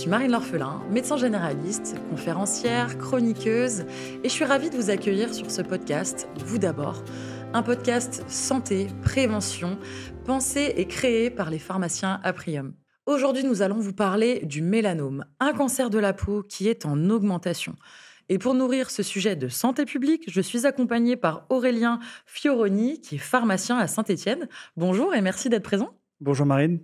suis Marine L'Orphelin, médecin généraliste, conférencière, chroniqueuse, et je suis ravie de vous accueillir sur ce podcast, Vous d'abord, un podcast santé, prévention, pensé et créé par les pharmaciens Aprium. Aujourd'hui, nous allons vous parler du mélanome, un cancer de la peau qui est en augmentation. Et pour nourrir ce sujet de santé publique, je suis accompagnée par Aurélien Fioroni, qui est pharmacien à Saint-Étienne. Bonjour et merci d'être présent. Bonjour Marine.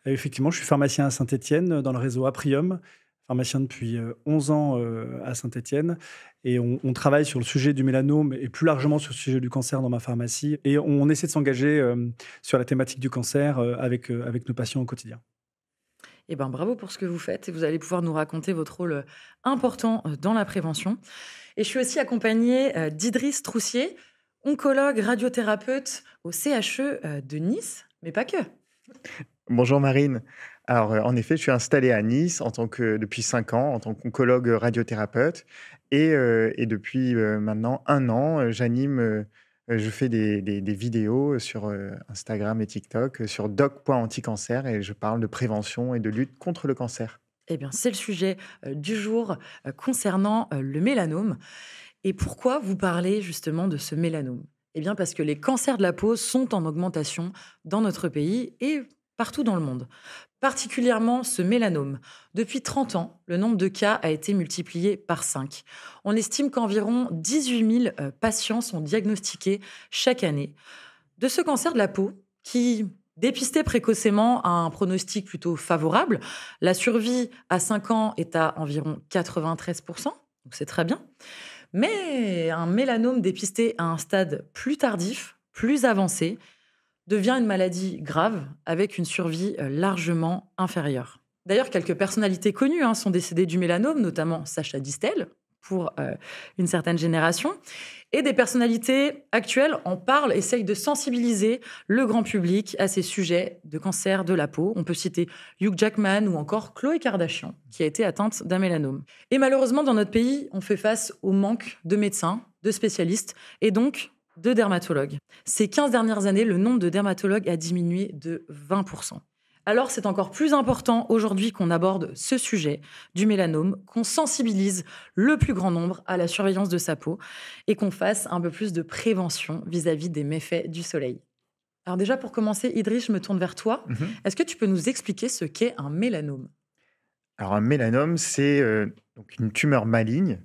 Effectivement, je suis pharmacien à Saint-Étienne dans le réseau Aprium, pharmacien depuis 11 ans à Saint-Étienne. Et on travaille sur le sujet du mélanome et plus largement sur le sujet du cancer dans ma pharmacie. Et on essaie de s'engager sur la thématique du cancer avec nos patients au quotidien. Eh ben, bravo pour ce que vous faites et vous allez pouvoir nous raconter votre rôle important dans la prévention. Et je suis aussi accompagnée d'Idriss Troussier, oncologue radiothérapeute au CHE de Nice, mais pas que. Bonjour Marine. Alors, en effet, je suis installé à Nice depuis 5 ans en tant qu'oncologue radiothérapeute et depuis maintenant 1 an, je fais des vidéos sur Instagram et TikTok sur doc.anticancer et je parle de prévention et de lutte contre le cancer. Eh bien, c'est le sujet du jour concernant le mélanome. Et pourquoi vous parlez justement de ce mélanome? Eh bien, parce que les cancers de la peau sont en augmentation dans notre pays et partout dans le monde. Particulièrement ce mélanome. Depuis 30 ans, le nombre de cas a été multiplié par 5. On estime qu'environ 18 000 patients sont diagnostiqués chaque année de ce cancer de la peau qui, dépisté précocement, a un pronostic plutôt favorable. La survie à 5 ans est à environ 93%, donc c'est très bien. Mais un mélanome dépisté à un stade plus tardif, plus avancé, devient une maladie grave avec une survie largement inférieure. D'ailleurs, quelques personnalités connues sont décédées du mélanome, notamment Sacha Distel, pour une certaine génération. Et des personnalités actuelles en parlent, essayent de sensibiliser le grand public à ces sujets de cancer de la peau. On peut citer Hugh Jackman ou encore Khloé Kardashian, qui a été atteinte d'un mélanome. Et malheureusement, dans notre pays, on fait face au manque de médecins, de spécialistes et donc de dermatologues. Ces 15 dernières années, le nombre de dermatologues a diminué de 20%. Alors, c'est encore plus important aujourd'hui qu'on aborde ce sujet du mélanome, qu'on sensibilise le plus grand nombre à la surveillance de sa peau et qu'on fasse un peu plus de prévention vis-à-vis des méfaits du soleil. Alors déjà, pour commencer, Idriss, je me tourne vers toi. Est-ce que tu peux nous expliquer ce qu'est un mélanome? Alors, un mélanome, c'est donc une tumeur maligne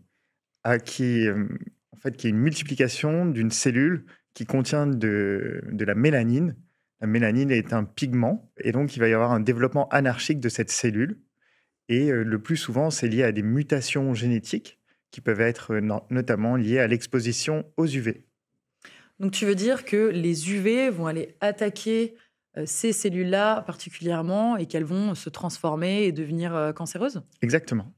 qui est une multiplication d'une cellule qui contient de la mélanine. La mélanine est un pigment et donc il va y avoir un développement anarchique de cette cellule. Et le plus souvent, c'est lié à des mutations génétiques qui peuvent être notamment liées à l'exposition aux UV. Donc tu veux dire que les UV vont aller attaquer ces cellules-là particulièrement et qu'elles vont se transformer et devenir cancéreuses? Exactement.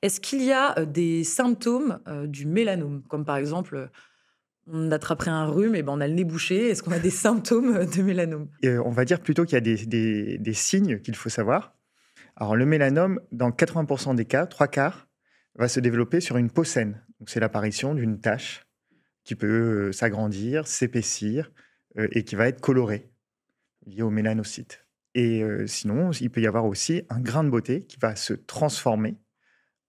Est-ce qu'il y a des symptômes du mélanome? Comme par exemple, on attraperait un rhume et ben on a le nez bouché. Est-ce qu'on a des symptômes de mélanome? Et on va dire plutôt qu'il y a des signes qu'il faut savoir. Alors, le mélanome, dans 80% des cas, 3/4, va se développer sur une peau saine. Donc, c'est l'apparition d'une tache qui peut s'agrandir, s'épaissir et qui va être colorée, liée au mélanocyte. Et sinon, il peut y avoir aussi un grain de beauté qui va se transformer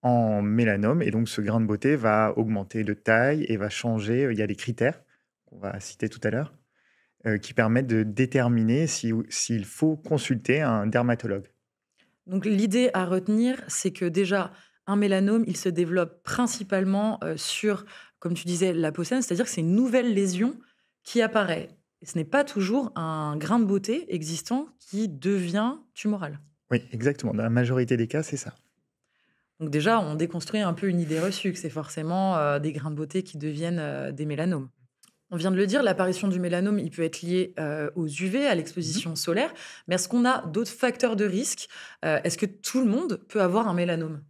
en mélanome. Et donc, ce grain de beauté va augmenter de taille et va changer. Il y a des critères qu'on va citer tout à l'heure qui permettent de déterminer s'il faut consulter un dermatologue. Donc l'idée à retenir, c'est que déjà, un mélanome, il se développe principalement sur, comme tu disais, la peau saine, c'est-à-dire que c'est une nouvelle lésion qui apparaît. Et ce n'est pas toujours un grain de beauté existant qui devient tumoral. Oui, exactement. Dans la majorité des cas, c'est ça. Donc déjà, on déconstruit un peu une idée reçue que c'est forcément des grains de beauté qui deviennent des mélanomes. On vient de le dire, l'apparition du mélanome, il peut être lié aux UV, à l'exposition solaire. Mais est-ce qu'on a d'autres facteurs de risque? Est-ce que tout le monde peut avoir un mélanome?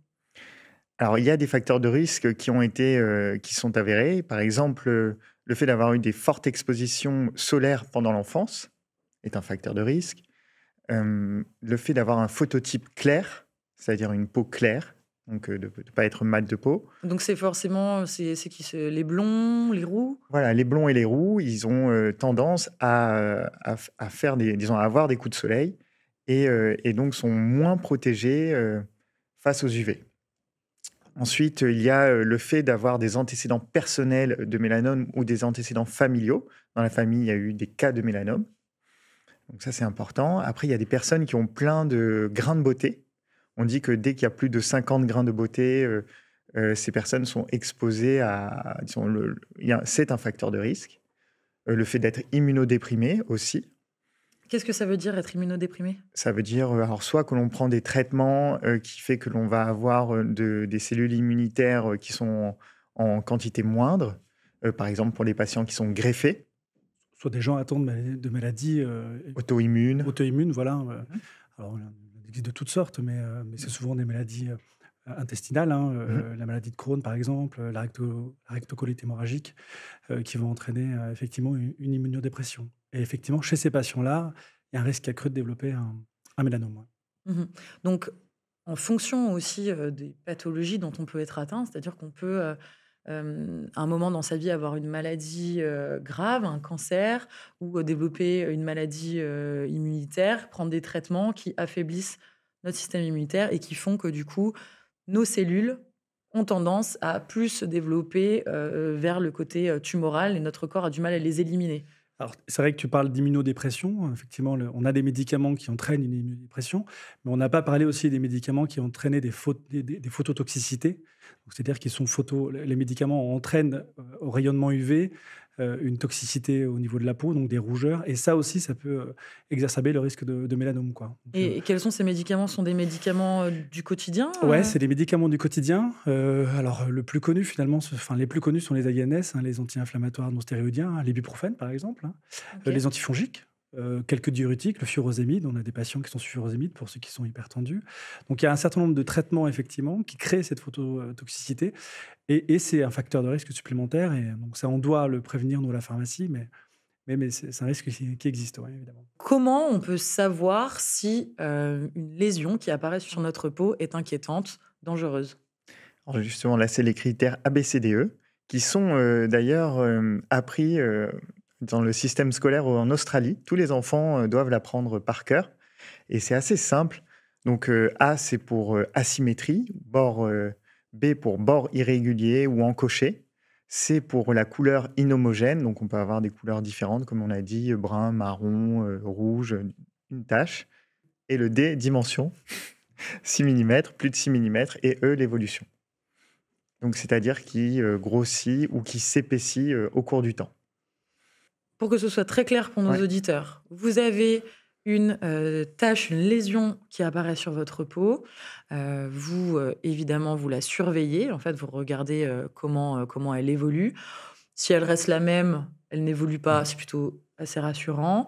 Alors, il y a des facteurs de risque qui sont avérés. Par exemple, le fait d'avoir eu des fortes expositions solaires pendant l'enfance est un facteur de risque. Le fait d'avoir un phototype clair, c'est-à-dire une peau claire, donc de ne pas être mat de peau. Donc c'est forcément les blonds, les roux? Voilà, les blonds et les roux, ils ont tendance à faire à avoir des coups de soleil et donc sont moins protégés face aux UV. Ensuite, il y a le fait d'avoir des antécédents personnels de mélanome ou des antécédents familiaux. Dans la famille, il y a eu des cas de mélanome. Donc ça, c'est important. Après, il y a des personnes qui ont plein de grains de beauté. On dit que dès qu'il y a plus de 50 grains de beauté, ces personnes sont exposées à... c'est un facteur de risque. Le fait d'être immunodéprimé aussi. Qu'est-ce que ça veut dire être immunodéprimé? Ça veut dire alors soit que l'on prend des traitements qui fait que l'on va avoir des cellules immunitaires qui sont en quantité moindre, par exemple pour les patients qui sont greffés. Soit des gens atteints de maladies auto-immunes. Voilà. Alors, il existe de toutes sortes, mais c'est souvent des maladies intestinales. La maladie de Crohn, par exemple, la rectocolite hémorragique, qui vont entraîner effectivement une immunodépression. Et effectivement, chez ces patients-là, il y a un risque accru de développer un mélanome. Ouais. Donc, en fonction aussi des pathologies dont on peut être atteint, c'est-à-dire qu'on peut, à un moment dans sa vie, avoir une maladie grave, un cancer, ou développer une maladie immunitaire, prendre des traitements qui affaiblissent notre système immunitaire et qui font que, du coup, nos cellules ont tendance à plus se développer vers le côté tumoral et notre corps a du mal à les éliminer. Alors, c'est vrai que tu parles d'immunodépression. Effectivement, on a des médicaments qui entraînent une immunodépression, mais on n'a pas parlé aussi des médicaments qui entraînaient des phototoxicités. C'est-à-dire qu'ils sont les médicaments entraînent au rayonnement UV une toxicité au niveau de la peau, donc des rougeurs. Et ça aussi, ça peut exacerber le risque de mélanome, quoi. Donc, Et quels sont ces médicaments? Ce sont des médicaments du quotidien? Ouais, c'est des médicaments du quotidien. Alors, le plus connu, finalement, les plus connus sont les ANS, les anti-inflammatoires non stéroïdiens, l'ibuprofène, par exemple, Ok. les antifongiques, quelques diurétiques, le furosémide. On a des patients qui sont sous furosémide pour ceux qui sont hypertendus. Donc, il y a un certain nombre de traitements, effectivement, qui créent cette phototoxicité. Et c'est un facteur de risque supplémentaire. Et donc, ça, on doit le prévenir, nous, à la pharmacie, mais c'est un risque qui existe, ouais, évidemment. Comment on peut savoir si une lésion qui apparaît sur notre peau est inquiétante, dangereuse? Alors justement, là, c'est les critères ABCDE qui sont d'ailleurs appris dans le système scolaire en Australie. Tous les enfants doivent l'apprendre par cœur et c'est assez simple. Donc A, c'est pour asymétrie, B pour bord irrégulier ou encoché, C pour la couleur inhomogène, donc on peut avoir des couleurs différentes, comme on a dit, brun, marron, rouge, une tache, et le D, dimension, 6 mm, plus de 6 mm, et E, l'évolution. Donc, c'est-à-dire qui grossit ou qui s'épaissit au cours du temps. Pour que ce soit très clair pour nos Ouais. auditeurs, vous avez une tache, une lésion qui apparaît sur votre peau. Vous, évidemment, vous la surveillez. En fait, vous regardez comment elle évolue. Si elle reste la même, elle n'évolue pas, c'est plutôt assez rassurant.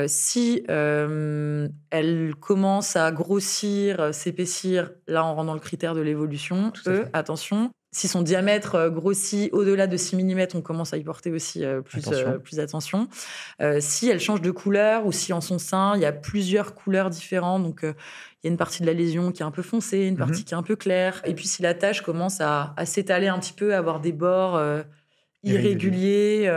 Si elle commence à grossir, s'épaissir, là, on rentre dans le critère de l'évolution. Tout à fait. Attention. Si son diamètre grossit au-delà de 6 mm, on commence à y porter aussi plus attention. Si elle change de couleur ou si en son sein, il y a plusieurs couleurs différentes, donc il y a une partie de la lésion qui est un peu foncée, une partie qui est un peu claire. Et puis si la tache commence à s'étaler un petit peu, à avoir des bords irréguliers,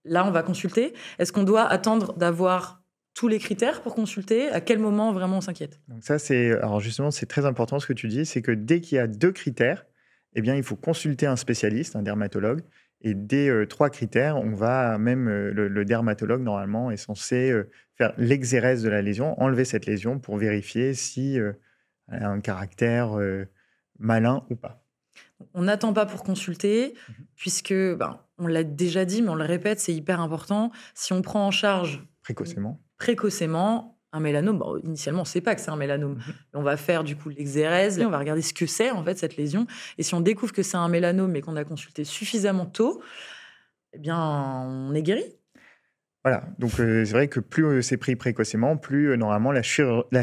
là, on va consulter. Est-ce qu'on doit attendre d'avoir tous les critères pour consulter? À quel moment vraiment on s'inquiète? Donc ça, alors justement, c'est très important ce que tu dis, c'est que dès qu'il y a 2 critères, eh bien, il faut consulter un spécialiste, un dermatologue. Et dès 3 critères, on va même le dermatologue normalement est censé faire l'exérèse de la lésion, enlever cette lésion pour vérifier si elle a un caractère malin ou pas. On n'attend pas pour consulter, puisque, on l'a déjà dit, mais on le répète, c'est hyper important. Si on prend en charge précocement un mélanome, initialement, on ne sait pas que c'est un mélanome. On va faire du coup l'exérèse, on va regarder ce que c'est en fait cette lésion. Et si on découvre que c'est un mélanome et qu'on a consulté suffisamment tôt, eh bien, on est guéri. Voilà, donc c'est vrai que plus c'est pris précocement, plus normalement la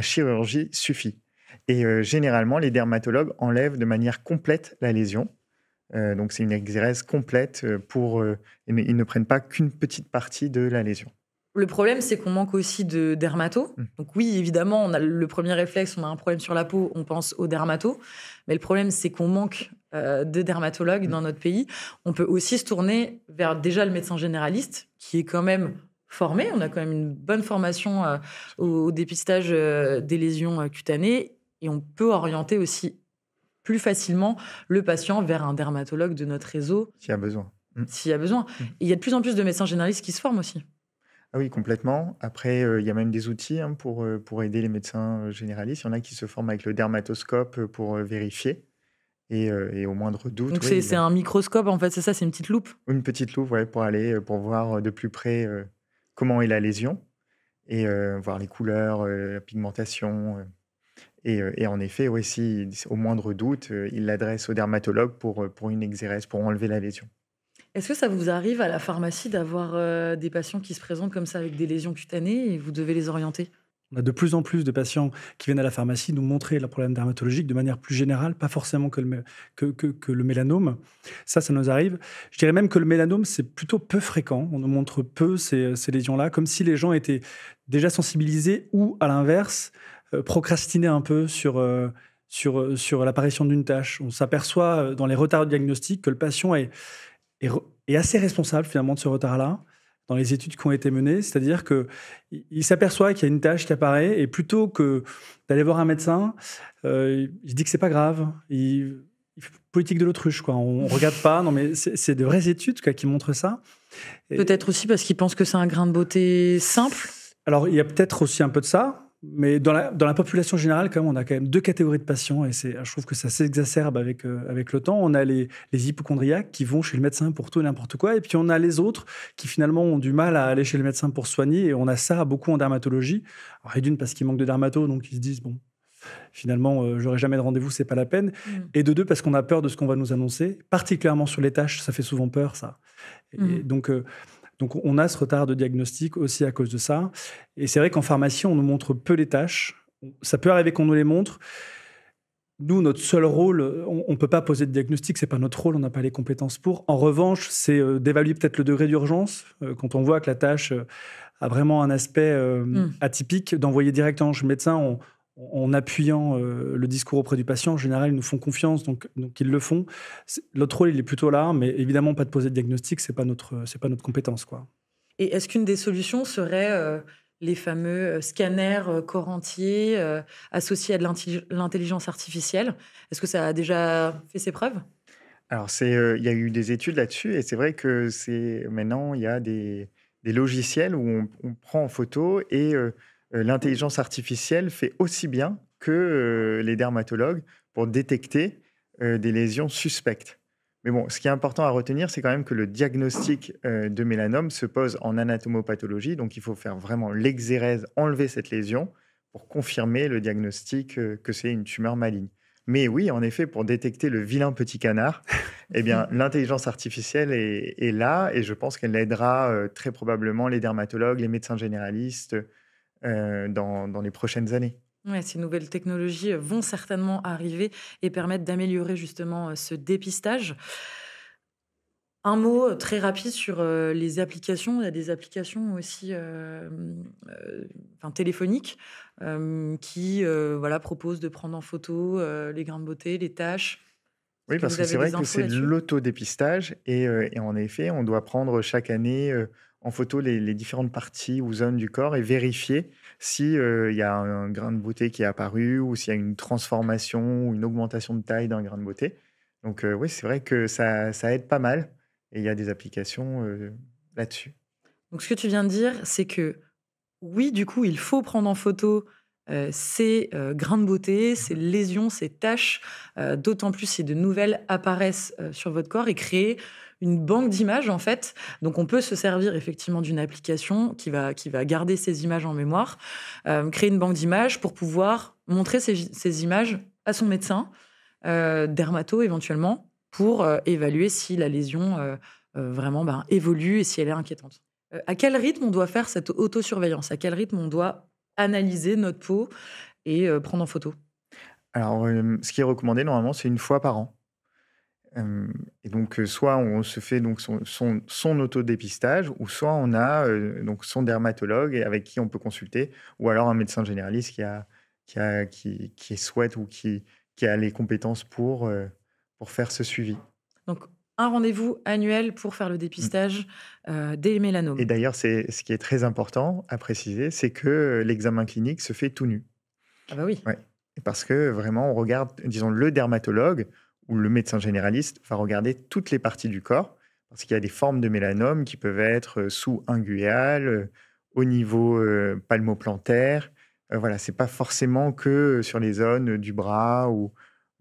chirurgie suffit. Et généralement, les dermatologues enlèvent de manière complète la lésion. Donc c'est une exérèse complète ils ne prennent pas qu'une petite partie de la lésion. Le problème, c'est qu'on manque aussi de dermato. Donc oui, évidemment, on a le premier réflexe, on a un problème sur la peau, on pense au dermato. Mais le problème, c'est qu'on manque de dermatologues dans notre pays. On peut aussi se tourner vers déjà le médecin généraliste, qui est quand même formé. On a quand même une bonne formation au dépistage des lésions cutanées. Et on peut orienter aussi plus facilement le patient vers un dermatologue de notre réseau S'il y a besoin. s'il y a besoin. Et il y a de plus en plus de médecins généralistes qui se forment aussi. Ah oui, complètement. Après, il y a même des outils pour aider les médecins généralistes. Il y en a qui se forment avec le dermatoscope pour vérifier. Et au moindre doute, Donc oui, c'est un microscope, en fait, c'est ça, c'est une petite loupe. une petite loupe ouais, pour voir de plus près comment est la lésion et voir les couleurs, la pigmentation. Et en effet, ouais, si au moindre doute, il l'adresse au dermatologue pour une exérèse, pour enlever la lésion. Est-ce que ça vous arrive à la pharmacie d'avoir des patients qui se présentent comme ça avec des lésions cutanées et vous devez les orienter? On a de plus en plus de patients qui viennent à la pharmacie nous montrer leurs problèmes dermatologiques de manière plus générale, pas forcément que le mélanome. Ça nous arrive. Je dirais même que le mélanome, c'est plutôt peu fréquent. On nous montre peu ces lésions-là, comme si les gens étaient déjà sensibilisés ou, à l'inverse, procrastinaient un peu sur l'apparition d'une tache. On s'aperçoit dans les retards de diagnostic que le patient est assez responsable finalement de ce retard-là dans les études qui ont été menées, c'est-à-dire qu'il s'aperçoit qu'il y a une tache qui apparaît et plutôt que d'aller voir un médecin, il se dit que c'est pas grave. Il fait politique de l'autruche, quoi. On regarde pas. Non, mais c'est de vraies études quoi, qui montrent ça. Peut-être aussi parce qu'ils pensent que c'est un grain de beauté simple. Alors, il y a peut-être aussi un peu de ça. Mais dans la population générale, quand même, on a quand même deux catégories de patients et je trouve que ça s'exacerbe avec le temps. On a les hypocondriaques qui vont chez le médecin pour tout et n'importe quoi, et puis on a les autres qui finalement ont du mal à aller chez le médecin pour soigner, et on a ça beaucoup en dermatologie. Alors, et d'une, parce qu'il manque de dermato, donc ils se disent, bon, finalement, j'aurai jamais de rendez-vous, c'est pas la peine. Et de deux, parce qu'on a peur de ce qu'on va nous annoncer, particulièrement sur les taches, ça fait souvent peur, ça. Et donc, on a ce retard de diagnostic aussi à cause de ça. Et c'est vrai qu'en pharmacie, on nous montre peu les tâches. Ça peut arriver qu'on nous les montre. Nous, notre seul rôle, on ne peut pas poser de diagnostic, ce n'est pas notre rôle, on n'a pas les compétences pour. En revanche, c'est d'évaluer peut-être le degré d'urgence. Quand on voit que la tâche a vraiment un aspect atypique, d'envoyer directement chez le médecin en appuyant le discours auprès du patient. En général, ils nous font confiance, donc ils le font. Notre rôle, il est plutôt là, mais évidemment, pas de poser de diagnostic, c'est pas notre compétence, quoi. Et est-ce qu'une des solutions serait les fameux scanners corps entier associés à de l'intelligence artificielle? Est-ce que ça a déjà fait ses preuves? Alors, il y a eu des études là-dessus et c'est vrai que maintenant, il y a des logiciels où on prend en photo et l'intelligence artificielle fait aussi bien que les dermatologues pour détecter des lésions suspectes. Mais bon, ce qui est important à retenir, c'est quand même que le diagnostic de mélanome se pose en anatomopathologie, donc il faut faire vraiment l'exérèse, enlever cette lésion pour confirmer le diagnostic que c'est une tumeur maligne. Mais oui, en effet, pour détecter le vilain petit canard, eh bien, l'intelligence artificielle est là et je pense qu'elle aidera très probablement les dermatologues, les médecins généralistes dans les prochaines années. Ouais, ces nouvelles technologies vont certainement arriver et permettre d'améliorer justement ce dépistage. Un mot très rapide sur les applications. Il y a des applications aussi téléphoniques qui voilà, proposent de prendre en photo les grains de beauté, les taches. Est-ce Oui, que parce vous que c'est avez vrai des que infos c'est de là-dessus? l'autodépistage et en effet, on doit prendre chaque année en photo les différentes parties ou zones du corps et vérifier si il y a un grain de beauté qui est apparu ou s'il y a une transformation ou une augmentation de taille d'un grain de beauté. Donc oui, c'est vrai que ça aide pas mal et il y a des applications là-dessus. Donc ce que tu viens de dire, c'est que oui, du coup, il faut prendre en photo ces grains de beauté, ces lésions, ces taches, d'autant plus si de nouvelles apparaissent sur votre corps et créer une banque d'images en fait. Donc on peut se servir effectivement d'une application qui va garder ces images en mémoire, créer une banque d'images pour pouvoir montrer ces images à son médecin, dermato éventuellement, pour évaluer si la lésion vraiment évolue et si elle est inquiétante. À quel rythme on doit faire cette autosurveillance? À quel rythme on doit analyser notre peau et prendre en photo? Alors, ce qui est recommandé normalement, c'est une fois par an. Et donc, soit on se fait donc son autodépistage ou soit on a, donc son dermatologue et avec qui on peut consulter ou alors un médecin généraliste qui souhaite ou qui a les compétences pour faire ce suivi. Donc un rendez-vous annuel pour faire le Mmh. dépistage, des Et mélanomes. d'ailleurs, c'est ce qui est très important à préciser, c'est que l'examen clinique se fait tout nu. Ah bah oui. Ouais. Parce que vraiment, on regarde, disons, le dermatologue ou le médecin généraliste va regarder toutes les parties du corps, parce qu'il y a des formes de mélanome qui peuvent être sous-inguéales, au niveau palmoplantaire. Voilà, c'est pas forcément que sur les zones du bras ou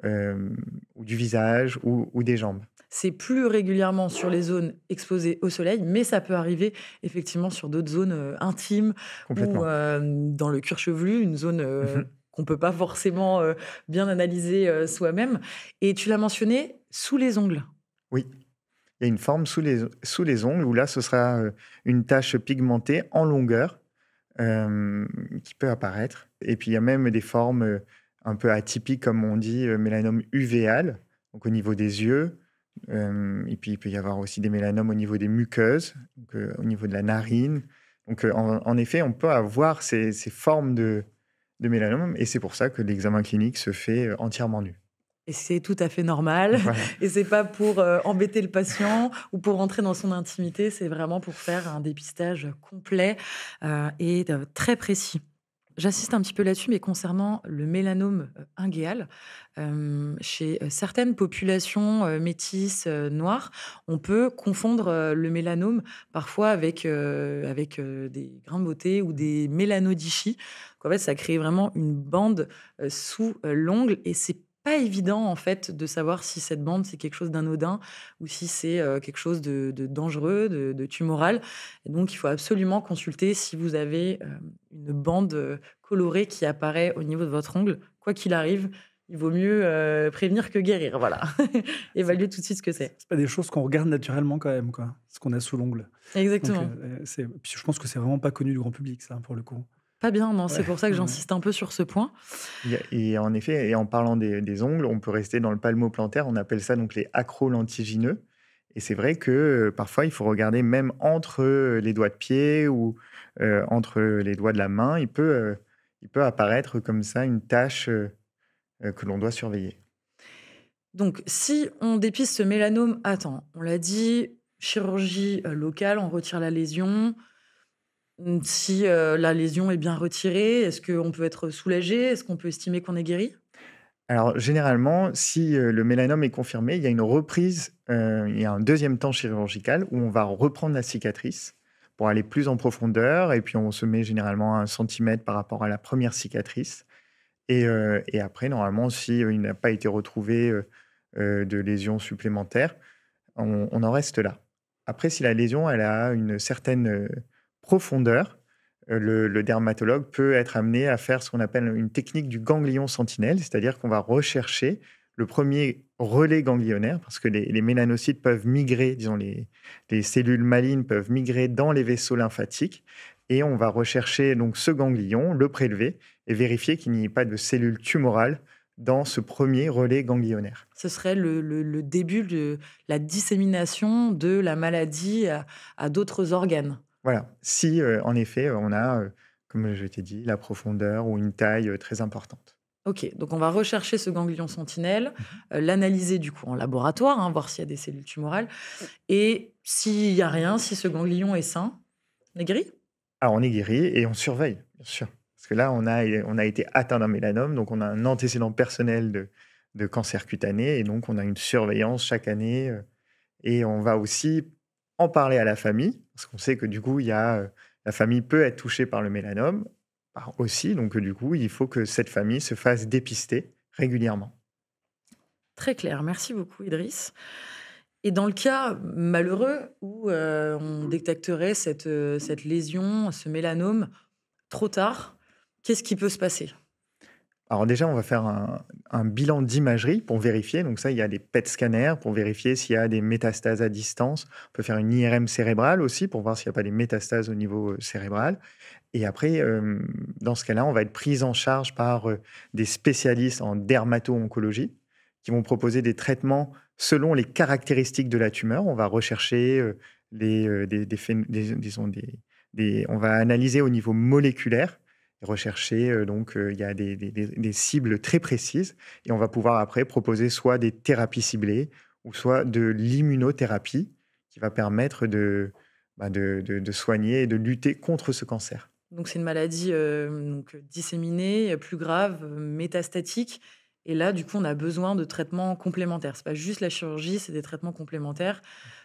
du visage ou des jambes. C'est plus régulièrement sur les zones exposées au soleil, mais ça peut arriver effectivement sur d'autres zones intimes ou Complètement. dans le cuir chevelu, une zone Mhm. qu'on peut pas forcément bien analyser soi-même. Et tu l'as mentionné, sous les ongles. Oui, il y a une forme sous les ongles où là, ce sera une tache pigmentée en longueur euh, qui peut apparaître. Et puis, il y a même des formes un peu atypiques, comme on dit, mélanome uvéal, donc au niveau des yeux. Et puis, il peut y avoir aussi des mélanomes au niveau des muqueuses, donc, au niveau de la narine. Donc, en effet, on peut avoir ces formes de mélanome, et c'est pour ça que l'examen clinique se fait entièrement nu. Et c'est tout à fait normal. Voilà. Et c'est pas pour embêter le patient ou pour rentrer dans son intimité. C'est vraiment pour faire un dépistage complet et très précis. J'assiste un petit peu là-dessus, mais concernant le mélanome inguéal, chez certaines populations métisses noires, on peut confondre le mélanome parfois avec des grains de beauté ou des mélanodichies. En fait, ça crée vraiment une bande sous l'ongle et c'est pas évident en fait de savoir si cette bande c'est quelque chose d'anodin ou si c'est quelque chose de dangereux, de tumoral. Et donc il faut absolument consulter si vous avez une bande colorée qui apparaît au niveau de votre ongle. Quoi qu'il arrive, il vaut mieux prévenir que guérir. Voilà. C'est Évaluer tout de suite ce que c'est. c'est pas des choses qu'on regarde naturellement quand même, quoi, ce qu'on a sous l'ongle. Donc, Exactement. puis je pense que c'est vraiment pas connu du grand public, ça, pour le coup. Pas bien, non, c'est Ouais, pour ça que ouais. j'insiste un peu sur ce point. Et en effet, et en parlant des ongles, on peut rester dans le palmoplantaire, on appelle ça donc les acrolentigineux. Et c'est vrai que parfois, il faut regarder même entre les doigts de pied ou entre les doigts de la main, il peut apparaître comme ça une tache que l'on doit surveiller. Donc, si on dépiste ce mélanome à temps, on l'a dit, chirurgie locale, on retire la lésion. Si la lésion est bien retirée, est-ce qu'on peut être soulagé? Est-ce qu'on peut estimer qu'on est guéri? Alors, généralement, si le mélanome est confirmé, il y a une reprise, il y a un deuxième temps chirurgical où on va reprendre la cicatrice pour aller plus en profondeur. Et puis, on se met généralement à 1 centimètre par rapport à la première cicatrice. Et après, normalement, si il n'a pas été retrouvé de lésions supplémentaires, on en reste là. Après, si la lésion elle a une certaine profondeur, le dermatologue peut être amené à faire ce qu'on appelle une technique du ganglion sentinelle, c'est-à-dire qu'on va rechercher le premier relais ganglionnaire, parce que les mélanocytes peuvent migrer, disons les cellules malignes peuvent migrer dans les vaisseaux lymphatiques, et on va rechercher donc ce ganglion, le prélever, et vérifier qu'il n'y ait pas de cellules tumorales dans ce premier relais ganglionnaire. Ce serait le début de la dissémination de la maladie à d'autres organes. Voilà, si en effet on a, comme je t'ai dit, la profondeur ou une taille très importante. Ok, donc on va rechercher ce ganglion sentinelle, Mhm. l'analyser du coup en laboratoire, hein, voir s'il y a des cellules tumorales. Et s'il n'y a rien, si ce ganglion est sain, on est guéri? Alors on est guéri et on surveille, bien sûr. Parce que là, on a été atteint d'un mélanome, donc on a un antécédent personnel de cancer cutané, et donc on a une surveillance chaque année. Et on va aussi en parler à la famille, parce qu'on sait que du coup, la famille peut être touchée par le mélanome aussi, donc du coup, il faut que cette famille se fasse dépister régulièrement. Très clair, merci beaucoup Idriss. Et dans le cas malheureux où on détecterait cette lésion, ce mélanome, trop tard, qu'est-ce qui peut se passer? Alors déjà, on va faire un bilan d'imagerie pour vérifier. Donc ça, il y a des PET scanners pour vérifier s'il y a des métastases à distance. On peut faire une IRM cérébrale aussi pour voir s'il n'y a pas des métastases au niveau cérébral. Et après, dans ce cas-là, on va être pris en charge par des spécialistes en dermato-oncologie qui vont proposer des traitements selon les caractéristiques de la tumeur. On va rechercher on va analyser au niveau moléculaire et rechercher, il y a des cibles très précises, et on va pouvoir après proposer soit des thérapies ciblées ou soit de l'immunothérapie qui va permettre de soigner et de lutter contre ce cancer. Donc c'est une maladie disséminée, plus grave, métastatique. Et là, du coup, on a besoin de traitements complémentaires. C'est pas juste la chirurgie, c'est des traitements complémentaires.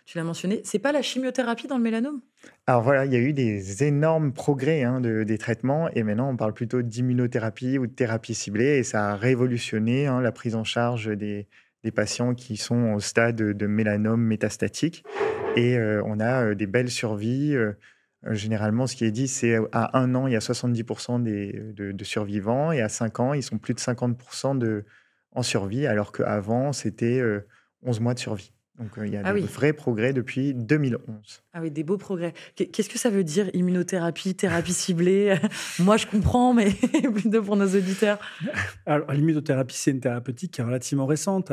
Tu l'as mentionné. C'est pas la chimiothérapie dans le mélanome? Alors voilà, il y a eu des énormes progrès des traitements et maintenant on parle plutôt d'immunothérapie ou de thérapie ciblée et ça a révolutionné la prise en charge des patients qui sont au stade de mélanome métastatique et on a des belles survies. Généralement, ce qui est dit, c'est à 1 an, il y a 70% de survivants et à 5 ans, ils sont plus de 50% en survie alors qu'avant, c'était 11 mois de survie. Donc il y a Ah des oui. vrais progrès depuis 2011. Ah oui, des beaux progrès. Qu'est-ce que ça veut dire, immunothérapie, thérapie ciblée? Moi, je comprends, mais plutôt pour nos auditeurs. Alors, l'immunothérapie, c'est une thérapeutique qui est relativement récente.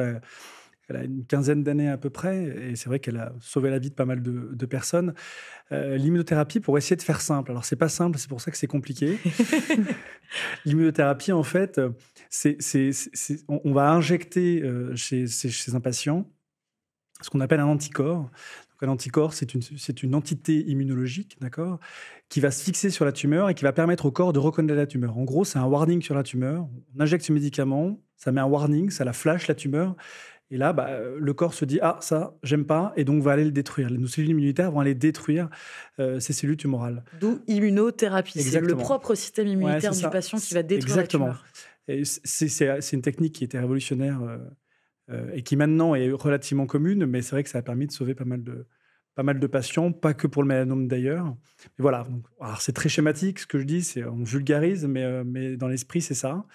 Elle a une quinzaine d'années à peu près, et c'est vrai qu'elle a sauvé la vie de pas mal de personnes. L'immunothérapie, pour essayer de faire simple, alors c'est pas simple, c'est pour ça que c'est compliqué. L'immunothérapie, en fait, on va injecter chez un patient ce qu'on appelle un anticorps. Donc, un anticorps, c'est une entité immunologique, d'accord, qui va se fixer sur la tumeur et qui va permettre au corps de reconnaître la tumeur. En gros, c'est un warning sur la tumeur. On injecte ce médicament, ça met un warning, ça la flash, la tumeur. Et là, le corps se dit « Ah, ça, j'aime pas », et donc va aller le détruire. Nos cellules immunitaires vont aller détruire ces cellules tumorales. D'où immunothérapie. C'est le Exactement. propre système immunitaire Ouais, du ça. patient qui va détruire Exactement. la tumeur. Et c'est une technique qui était révolutionnaire et qui maintenant est relativement commune, mais c'est vrai que ça a permis de sauver pas mal de patients, pas que pour le mélanome d'ailleurs. Mais voilà, donc, alors c'est très schématique ce que je dis, on vulgarise, mais dans l'esprit c'est ça.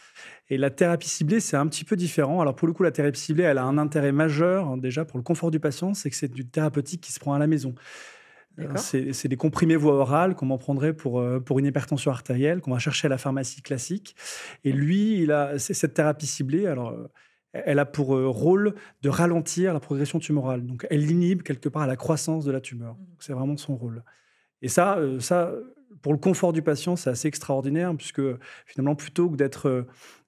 Et la thérapie ciblée, c'est un petit peu différent. Alors pour le coup, la thérapie ciblée, elle a un intérêt majeur déjà pour le confort du patient, c'est que c'est du thérapeutique qui se prend à la maison. D'accord. C'est des comprimés voie orale qu'on en prendrait pour une hypertension artérielle, qu'on va chercher à la pharmacie classique. Et lui, c'est cette thérapie ciblée. Alors, elle a pour rôle de ralentir la progression tumorale. Donc, elle inhibe quelque part la croissance de la tumeur. C'est vraiment son rôle. Et ça, pour le confort du patient, c'est assez extraordinaire, puisque finalement, plutôt que d'être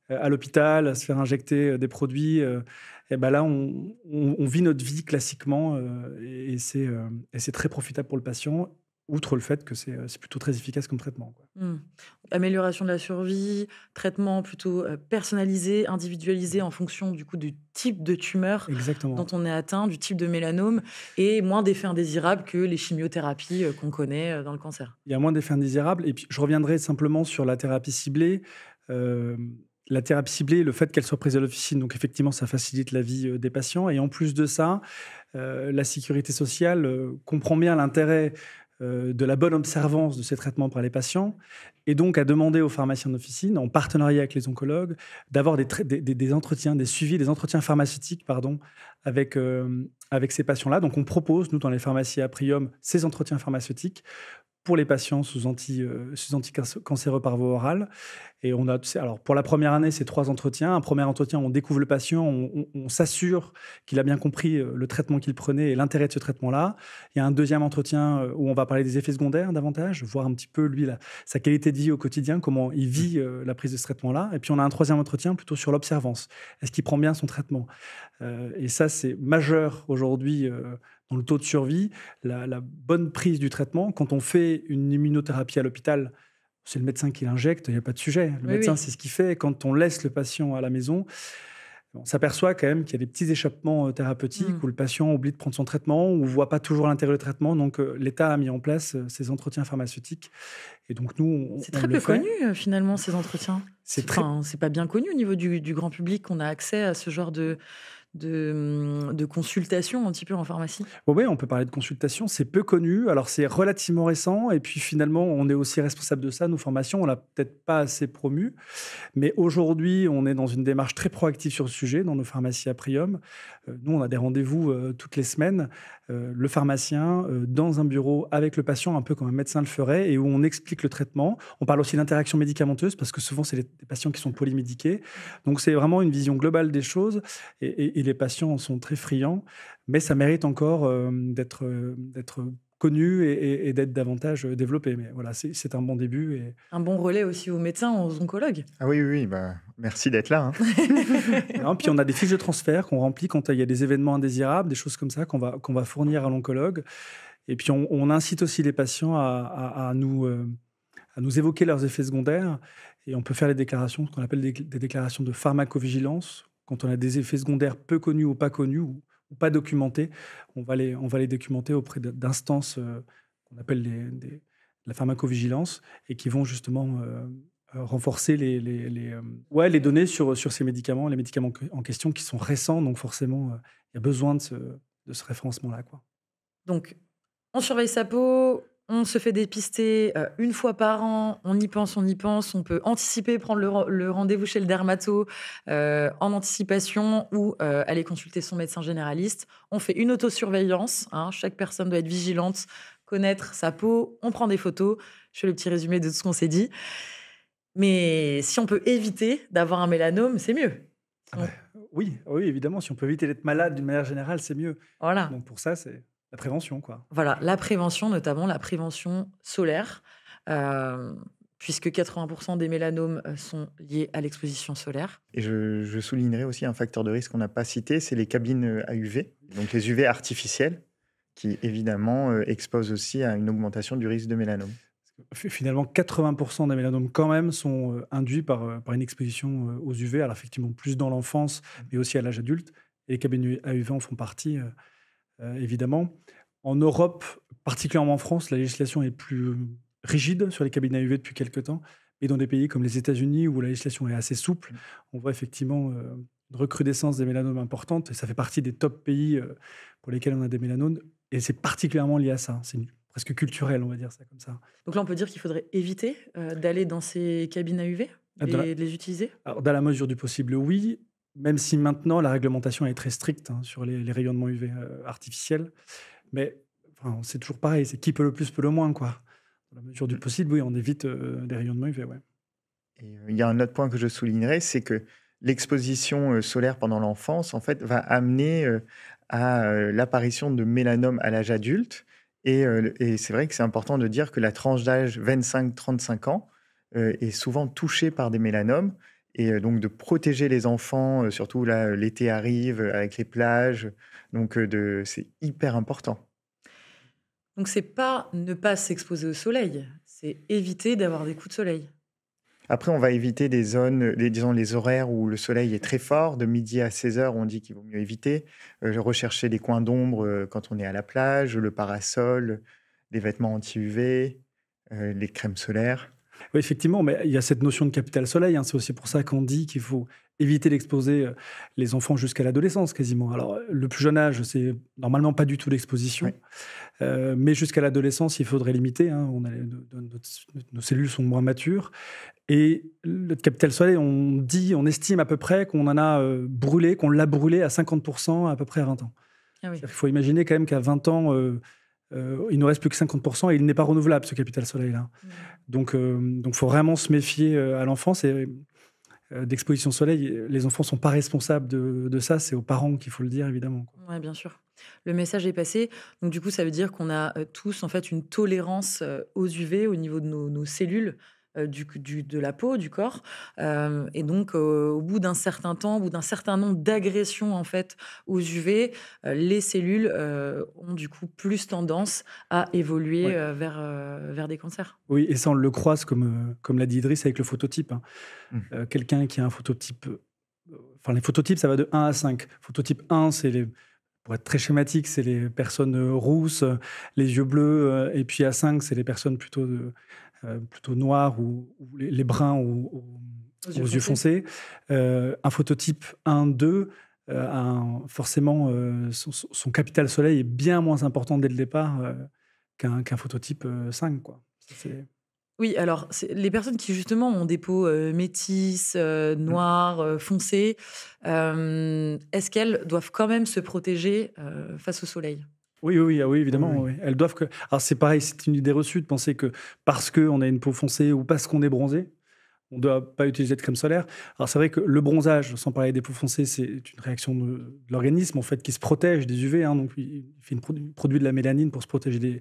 à l'hôpital, à se faire injecter des produits, et ben là, on vit notre vie classiquement, et c'est très profitable pour le patient, outre le fait que c'est plutôt très efficace comme traitement, quoi. Amélioration de la survie, traitement plutôt personnalisé, individualisé en fonction du coup du type de tumeur Exactement. dont on est atteint, du type de mélanome, et moins d'effets indésirables que les chimiothérapies qu'on connaît dans le cancer. Il y a moins d'effets indésirables. Et puis, je reviendrai simplement sur la thérapie ciblée. La thérapie ciblée, le fait qu'elle soit prise à l'officine, donc effectivement, ça facilite la vie des patients. Et en plus de ça, la sécurité sociale comprend bien l'intérêt de la bonne observance de ces traitements par les patients, et donc à demander aux pharmaciens d'officine, en partenariat avec les oncologues, d'avoir des entretiens, des suivis, des entretiens pharmaceutiques, avec ces patients-là. Donc on propose, nous, dans les pharmacies Aprium, ces entretiens pharmaceutiques pour les patients sous anticancéreux par voie orale. Et alors pour la première année, c'est 3 entretiens. Un premier entretien, on découvre le patient, on s'assure qu'il a bien compris le traitement qu'il prenait et l'intérêt de ce traitement-là. Il y a un deuxième entretien où on va parler des effets secondaires davantage, voir un petit peu, lui, sa qualité de vie au quotidien, comment il vit la prise de ce traitement-là. Et puis on a un troisième entretien plutôt sur l'observance. Est-ce qu'il prend bien son traitement? Et ça, c'est majeur aujourd'hui dans le taux de survie, la bonne prise du traitement. Quand on fait une immunothérapie à l'hôpital, c'est le médecin qui l'injecte, il n'y a pas de sujet. Le médecin, c'est ce qu'il fait. Quand on laisse le patient à la maison, on s'aperçoit quand même qu'il y a des petits échappements thérapeutiques où le patient oublie de prendre son traitement, ou ne voit pas toujours l'intérêt du traitement. Donc, l'État a mis en place ces entretiens pharmaceutiques. Et donc, nous, c'est très peu connu, finalement, ces entretiens. C'est pas bien connu au niveau du grand public qu'on a accès à ce genre de consultation un petit peu en pharmacie. Oui, on peut parler de consultation. C'est peu connu. Alors, c'est relativement récent. Et puis, finalement, on est aussi responsable de ça. Nos formations, on l'a peut-être pas assez promu. Mais aujourd'hui, on est dans une démarche très proactive sur ce sujet dans nos pharmacies Aprium. Nous, on a des rendez-vous toutes les semaines. Le pharmacien dans un bureau avec le patient, un peu comme un médecin le ferait, et où on explique le traitement. On parle aussi d'interaction médicamenteuse, parce que souvent, c'est des patients qui sont polymédiqués. Donc, c'est vraiment une vision globale des choses. Et les patients en sont très friands. Mais ça mérite encore d'être connu et d'être davantage développé. Mais voilà, c'est un bon début. Et... Un bon relais aussi aux médecins, aux oncologues. Ah oui, merci d'être là. Non, puis on a des fiches de transfert qu'on remplit quand il y a des événements indésirables, des choses comme ça qu'on va fournir à l'oncologue. Et puis on incite aussi les patients à à nous évoquer leurs effets secondaires. Et on peut faire les déclarations, ce qu'on appelle des déclarations de pharmacovigilance. Quand on a des effets secondaires peu connus ou pas connus ou pas documentés, on va les documenter auprès d'instances qu'on appelle la pharmacovigilance et qui vont justement renforcer les données sur ces médicaments, les médicaments en question qui sont récents. Donc forcément, il y a besoin de ce référencement-là, quoi. Donc, on surveille sa peau, on se fait dépister une fois par an, on y pense, on peut anticiper, prendre le rendez-vous chez le dermato en anticipation ou aller consulter son médecin généraliste. On fait une autosurveillance, hein, chaque personne doit être vigilante, connaître sa peau, on prend des photos. Je fais le petit résumé de tout ce qu'on s'est dit. Mais si on peut éviter d'avoir un mélanome, c'est mieux. Ah bah, oui, évidemment. Si on peut éviter d'être malade d'une manière générale, c'est mieux. Voilà. Donc pour ça, c'est la prévention, quoi. Voilà, la prévention, notamment la prévention solaire, puisque 80% des mélanomes sont liés à l'exposition solaire. Et je soulignerai aussi un facteur de risque qu'on n'a pas cité, c'est les cabines à UV, donc les UV artificielles, qui évidemment exposent aussi à une augmentation du risque de mélanome. Finalement, 80% des mélanomes, quand même, sont induits par une exposition aux UV. Alors, effectivement, plus dans l'enfance, mais aussi à l'âge adulte. Et les cabines à UV en font partie, évidemment. En Europe, particulièrement en France, la législation est plus rigide sur les cabines à UV depuis quelques temps. Et dans des pays comme les États-Unis, où la législation est assez souple, on voit effectivement une recrudescence des mélanomes importante. Et ça fait partie des top pays pour lesquels on a des mélanomes. Et c'est particulièrement lié à ça. C'est presque culturel, on va dire ça comme ça. Donc là, on peut dire qu'il faudrait éviter d'aller dans ces cabines à UV, de les utiliser. Alors, dans la mesure du possible, oui. Même si maintenant, la réglementation est très stricte sur les rayonnements UV artificiels. Mais enfin, c'est toujours pareil, c'est qui peut le plus, peut le moins, quoi. Dans la mesure du possible, oui, on évite des rayonnements UV, ouais. Et il y a un autre point que je soulignerais, c'est que l'exposition solaire pendant l'enfance, en fait, va amener à l'apparition de mélanome à l'âge adulte. Et c'est vrai que c'est important de dire que la tranche d'âge 25-35 ans est souvent touchée par des mélanomes. Et donc de protéger les enfants, surtout là, l'été arrive avec les plages. Donc c'est hyper important. Donc c'est pas ne pas s'exposer au soleil, c'est éviter d'avoir des coups de soleil. Après, on va éviter des zones, disons les horaires où le soleil est très fort. De midi à 16h, on dit qu'il vaut mieux éviter. Rechercher des coins d'ombre quand on est à la plage, le parasol, les vêtements anti-UV, les crèmes solaires. Oui, effectivement, mais il y a cette notion de capital soleil. C'est aussi pour ça qu'on dit qu'il faut éviter d'exposer les enfants jusqu'à l'adolescence, quasiment. Alors, le plus jeune âge, c'est normalement pas du tout l'exposition. Oui. Mais jusqu'à l'adolescence, il faudrait limiter. Nos cellules sont moins matures. Et le capital soleil, on estime à peu près qu'on en a brûlé, qu'on l'a brûlé à 50% à peu près à 20 ans. Ah oui. Il faut imaginer quand même qu'à 20 ans... il ne reste plus que 50% et il n'est pas renouvelable, ce capital soleil-là. Donc, faut vraiment se méfier à l'enfance. Et d'exposition soleil, les enfants ne sont pas responsables de ça. C'est aux parents qu'il faut le dire, évidemment. Oui, bien sûr. Le message est passé. Donc, du coup, ça veut dire qu'on a tous en fait, une tolérance aux UV au niveau de nos cellules. De la peau, du corps. Et donc, au bout d'un certain temps, au bout d'un certain nombre d'agressions en fait, aux UV, les cellules ont du coup plus tendance à évoluer vers des cancers. Oui, et ça, on le croise, comme l'a dit Idriss, avec le phototype. Quelqu'un qui a un phototype... Enfin, les phototypes, ça va de 1 à 5. Phototype 1, c'est pour être très schématique, c'est les personnes rousses, les yeux bleus. Et puis à 5, c'est les personnes plutôt noirs ou les bruns aux yeux foncés. Un phototype 1-2, forcément, son capital soleil est bien moins important dès le départ qu'un phototype 5, quoi. Oui, alors, les personnes qui, justement, ont des peaux métisses, noires, foncées, est-ce qu'elles doivent quand même se protéger face au soleil ? Oui, évidemment. Oui. Elles doivent que... Alors, c'est pareil, c'est une idée reçue de penser que parce qu'on a une peau foncée ou parce qu'on est bronzé, on ne doit pas utiliser de crème solaire. Alors, c'est vrai que le bronzage, sans parler des peaux foncées, c'est une réaction de l'organisme en fait, qui se protège des UV. Donc, il produit de la mélanine pour se protéger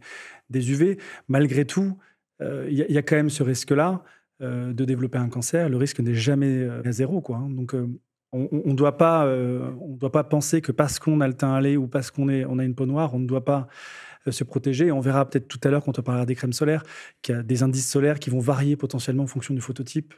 des UV. Malgré tout, il y a quand même ce risque-là de développer un cancer. Le risque n'est jamais à zéro, quoi. Donc, on ne doit pas penser que parce qu'on a le teint hâlé ou parce qu'on a une peau noire, on ne doit pas se protéger. Et on verra peut-être tout à l'heure, quand on parlera des crèmes solaires, qu'il y a des indices solaires qui vont varier potentiellement en fonction du phototype.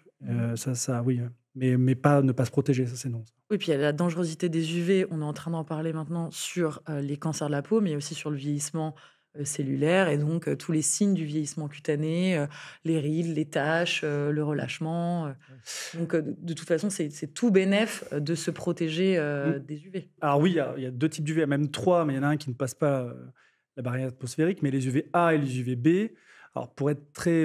Oui. Mais ne pas se protéger, ça c'est non. Oui, puis il y a la dangerosité des UV. On est en train d'en parler maintenant sur les cancers de la peau, mais aussi sur le vieillissement cellulaire et donc tous les signes du vieillissement cutané, les rides, les taches, le relâchement. Donc, de toute façon, c'est tout bénef de se protéger des UV. Alors oui, il y a 2 types d'UV, même 3, mais il y en a un qui ne passe pas la barrière atmosphérique, mais les UVA et les UVB. Alors pour être très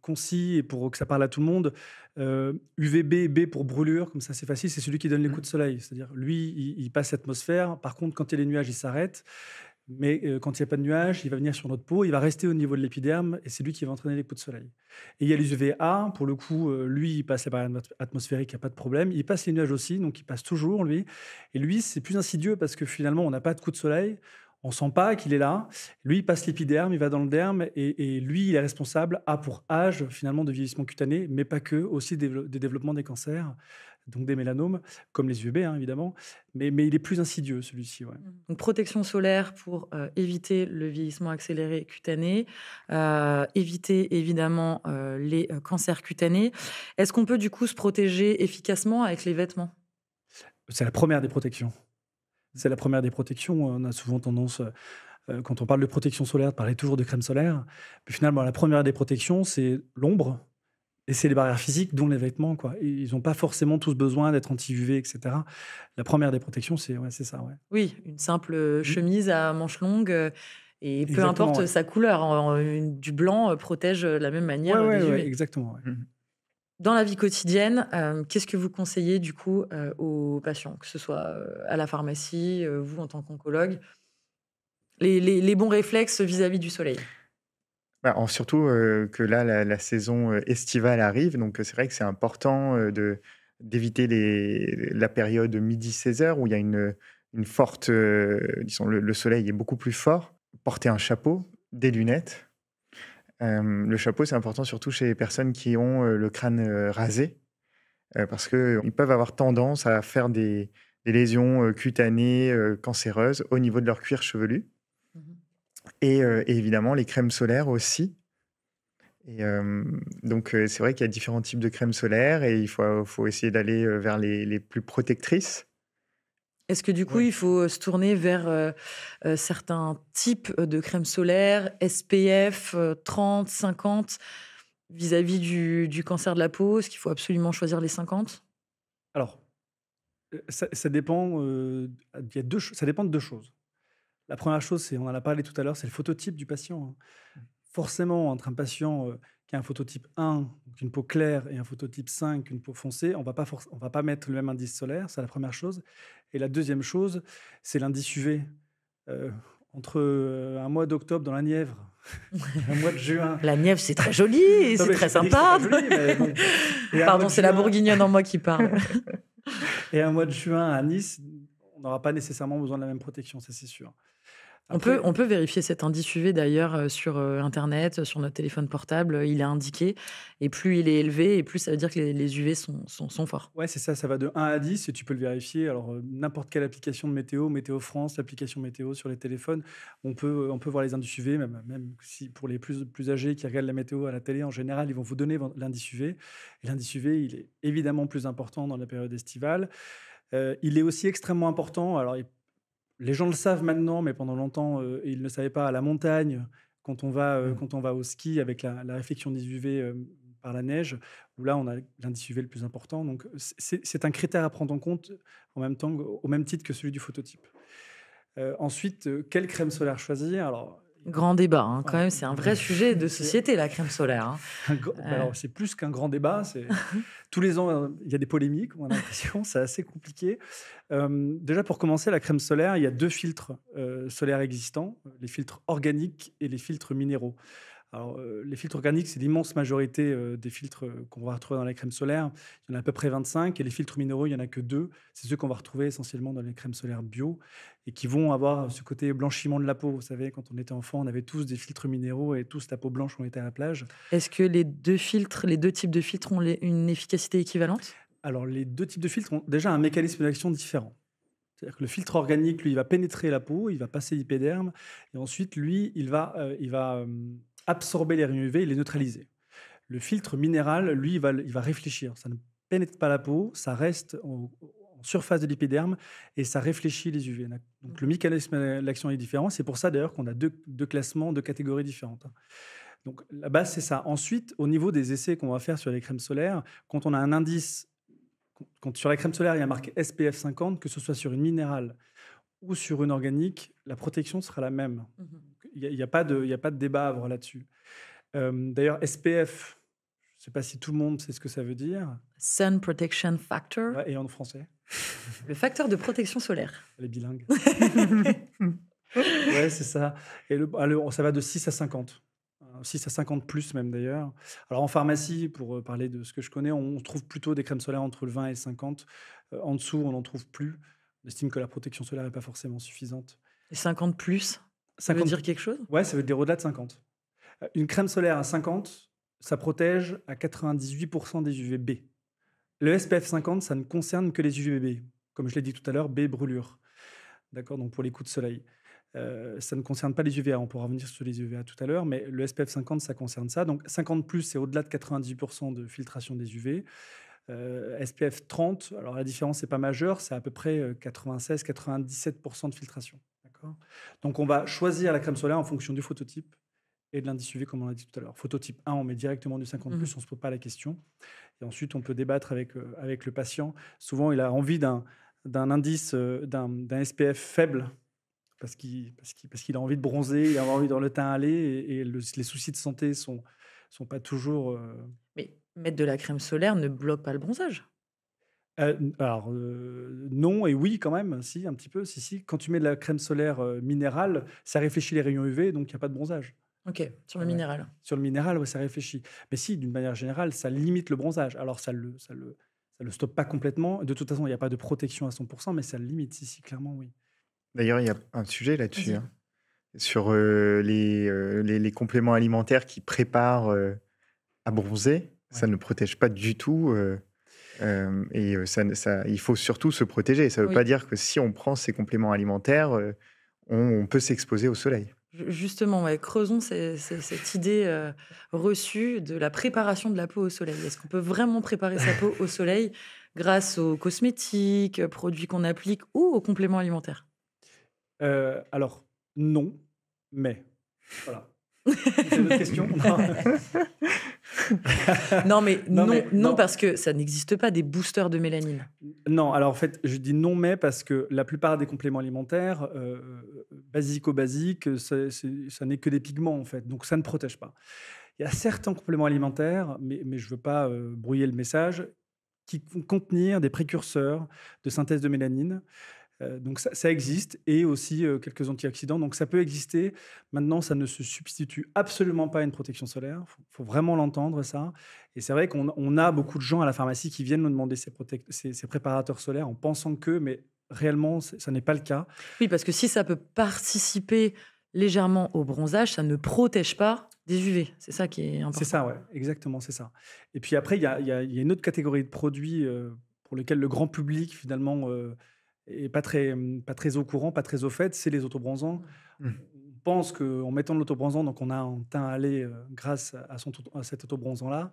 concis et pour que ça parle à tout le monde, UVB, B pour brûlure, comme ça c'est facile, c'est celui qui donne les coups de soleil. C'est-à-dire, lui, il passe l'atmosphère. Par contre, quand il y a les nuages, il s'arrête. Mais quand il n'y a pas de nuages, il va venir sur notre peau, il va rester au niveau de l'épiderme et c'est lui qui va entraîner les coups de soleil. Et il y a les UVA, pour le coup, lui, il passe la barrière atmosphérique, il n'y a pas de problème. Il passe les nuages aussi, donc il passe toujours, lui. Et lui, c'est plus insidieux parce que finalement, on n'a pas de coups de soleil, on ne sent pas qu'il est là. Lui, il passe l'épiderme, il va dans le derme et lui, il est responsable, pour âge, finalement, de vieillissement cutané, mais pas que, aussi des développements des cancers, donc des mélanomes, comme les UVB, évidemment. Mais il est plus insidieux, celui-ci. Ouais. Donc, protection solaire pour éviter le vieillissement accéléré cutané, éviter évidemment les cancers cutanés. Est-ce qu'on peut du coup se protéger efficacement avec les vêtements? C'est la première des protections. C'est la première des protections. On a souvent tendance, quand on parle de protection solaire, de parler toujours de crème solaire. Puis finalement, la première des protections, c'est l'ombre. Et c'est les barrières physiques, dont les vêtements, quoi. Ils n'ont pas forcément tous besoin d'être anti-UV, etc. La première des protections, c'est ça. Ouais. Oui, une simple chemise à manches longues et peu Exactement, importe ouais. sa couleur. Du blanc protège de la même manière des UV. Ouais, exactement. Ouais. Dans la vie quotidienne, qu'est-ce que vous conseillez du coup aux patients, que ce soit à la pharmacie, vous en tant qu'oncologue, les bons réflexes vis-à-vis du soleil? Surtout que là, la saison estivale arrive, donc c'est vrai que c'est important d'éviter la période midi 16h où il y a une forte, disons, le soleil est beaucoup plus fort. Porter un chapeau, des lunettes. Le chapeau, c'est important surtout chez les personnes qui ont le crâne rasé, parce qu'ils peuvent avoir tendance à faire des lésions cutanées cancéreuses au niveau de leur cuir chevelu. Et évidemment, les crèmes solaires aussi. Et donc, c'est vrai qu'il y a différents types de crèmes solaires et il faut essayer d'aller vers les plus protectrices. Est-ce que du coup, Ouais. il faut se tourner vers certains types de crèmes solaires, SPF 30, 50, vis-à-vis du cancer de la peau? Est-ce qu'il faut absolument choisir les 50? Alors, ça dépend, ça dépend de 2 choses. La première chose, on en a parlé tout à l'heure, c'est le phototype du patient. Forcément, entre un patient qui a un phototype 1, donc une peau claire, et un phototype 5, une peau foncée, on va pas mettre le même indice solaire, c'est la première chose. Et la deuxième chose, c'est l'indice UV. Entre un mois d'octobre dans la Nièvre et un mois de juin. La Nièvre, c'est très joli et Non, c'est mais très je dis que sympa. c'est pas joli, mais bon. Et un mois Pardon, de c'est la juin- bourguignonne en moi qui parle. Et un mois de juin à Nice, on n'aura pas nécessairement besoin de la même protection, ça c'est sûr. On peut vérifier cet indice UV d'ailleurs sur Internet, sur notre téléphone portable, il est indiqué. Et plus il est élevé, et plus ça veut dire que les UV sont forts. Ouais, c'est ça, ça va de 1 à 10 et tu peux le vérifier. Alors, n'importe quelle application de météo, Météo France, l'application météo sur les téléphones, on peut voir les indices UV, même si pour les plus âgés qui regardent la météo à la télé, en général, ils vont vous donner l'indice UV. Et l'indice UV, il est évidemment plus important dans la période estivale. Il est aussi extrêmement important. Alors, les gens le savent maintenant, mais pendant longtemps, ils ne le savaient pas. À la montagne, quand on va au ski avec la réflexion des UV par la neige, où là, on a l'indice UV le plus important. Donc, c'est un critère à prendre en compte en même temps, au même titre que celui du phototype. Ensuite, quelle crème solaire choisir? Alors, Grand débat, quand Ouais. même, c'est un vrai sujet de société, la crème solaire. alors, c'est plus qu'un grand débat. Tous les ans, il y a des polémiques, on a l'impression, c'est assez compliqué. Déjà, pour commencer, la crème solaire, il y a 2 filtres solaires existants, les filtres organiques et les filtres minéraux. Alors, les filtres organiques, c'est l'immense majorité des filtres qu'on va retrouver dans les crèmes solaires. Il y en a à peu près 25. Et les filtres minéraux, il n'y en a que 2. C'est ceux qu'on va retrouver essentiellement dans les crèmes solaires bio et qui vont avoir ce côté blanchiment de la peau. Vous savez, quand on était enfant, on avait tous des filtres minéraux et tous la peau blanche quand on était à la plage. Est-ce que les deux types de filtres ont une efficacité équivalente? Alors, les 2 types de filtres ont déjà un mécanisme d'action différent. C'est-à-dire que le filtre organique, lui, il va pénétrer la peau, il va passer l'épiderme, et ensuite, lui, il va absorber les rayons UV et les neutraliser. Le filtre minéral, lui, il va réfléchir. Ça ne pénètre pas la peau, ça reste en surface de l'épiderme et ça réfléchit les UV. Donc le mécanisme d'action est différent. C'est pour ça d'ailleurs qu'on a deux classements, deux catégories différentes. Donc la base, c'est ça. Ensuite, au niveau des essais qu'on va faire sur les crèmes solaires, quand on a un indice, quand sur la crème solaire, il y a marqué SPF 50, que ce soit sur une minérale ou sur une organique, la protection sera la même. Il n'y a pas de débat à avoir là-dessus. D'ailleurs, SPF, je ne sais pas si tout le monde sait ce que ça veut dire. Sun Protection Factor. Ouais, et en français. Le facteur de protection solaire. Elle est bilingue. Ouais, c'est ça. Et ça va de 6 à 50. 6 à 50 plus même d'ailleurs. Alors en pharmacie, pour parler de ce que je connais, on trouve plutôt des crèmes solaires entre le 20 et le 50. En dessous, on n'en trouve plus. On estime que la protection solaire n'est pas forcément suffisante. Et 50 plus, ça veut dire quelque chose? Ouais, ça veut dire au-delà de 50. Une crème solaire à 50, ça protège à 98% des UVB. Le SPF 50, ça ne concerne que les UVB. Comme je l'ai dit tout à l'heure, B, brûlure. D'accord, donc pour les coups de soleil. Ça ne concerne pas les UVA, on pourra revenir sur les UVA tout à l'heure, mais le SPF 50, ça concerne ça. Donc 50 plus, c'est au-delà de 98% de filtration des UV. SPF 30, alors la différence n'est pas majeure, c'est à peu près 96-97% de filtration. D'accord, donc on va choisir la crème solaire en fonction du phototype et de l'indice UV, comme on l'a dit tout à l'heure. Phototype 1, on met directement du 50+, on ne se pose pas la question. Et ensuite, on peut débattre avec le patient. Souvent, il a envie d'un indice, d'un SPF faible, parce qu'il a envie de bronzer, il a envie dans le teint hâlé, et les soucis de santé sont pas toujours... Mais mettre de la crème solaire ne bloque pas le bronzage. Alors, non et oui quand même, si, un petit peu. Si. Quand tu mets de la crème solaire minérale, ça réfléchit les rayons UV, donc il n'y a pas de bronzage. Ok, sur le minéral. Sur le minéral, ouais, ça réfléchit. Mais si, d'une manière générale, ça limite le bronzage. Alors, ça le stoppe pas complètement. De toute façon, il n'y a pas de protection à 100%, mais ça le limite. Si, clairement, oui. D'ailleurs, il y a un sujet là-dessus, hein, sur les compléments alimentaires qui préparent à bronzer. Ça ne protège pas du tout. Il faut surtout se protéger. Ça ne veut pas dire que si on prend ces compléments alimentaires, on peut s'exposer au soleil. Justement, creusons cette idée reçue de la préparation de la peau au soleil. Est-ce qu'on peut vraiment préparer sa peau au soleil grâce aux cosmétiques, produits qu'on applique ou aux compléments alimentaires? Alors, non, mais... Voilà. C'est votre question? Non, parce que ça n'existe pas des boosters de mélanine. Non, alors en fait, je dis non, mais parce que la plupart des compléments alimentaires, basiques, ça n'est que des pigments, en fait. Donc, ça ne protège pas. Il y a certains compléments alimentaires, mais je ne veux pas brouiller le message, qui vont contenir des précurseurs de synthèse de mélanine. Donc ça existe, et aussi quelques antioxydants. Donc ça peut exister. Maintenant, ça ne se substitue absolument pas à une protection solaire. Faut vraiment l'entendre, ça. Et c'est vrai qu'on a beaucoup de gens à la pharmacie qui viennent nous demander ces préparateurs solaires en pensant que, mais réellement, ça n'est pas le cas. Oui, parce que si ça peut participer légèrement au bronzage, ça ne protège pas des UV. C'est ça qui est important. C'est ça, ouais, exactement, c'est ça. Et puis après, il y a une autre catégorie de produits pour lesquels le grand public, finalement... et pas très au courant, pas très au fait, c'est les autobronzants. On pense qu'en mettant de l'autobronzant, donc on a un teint hâlé grâce à cet autobronzant-là,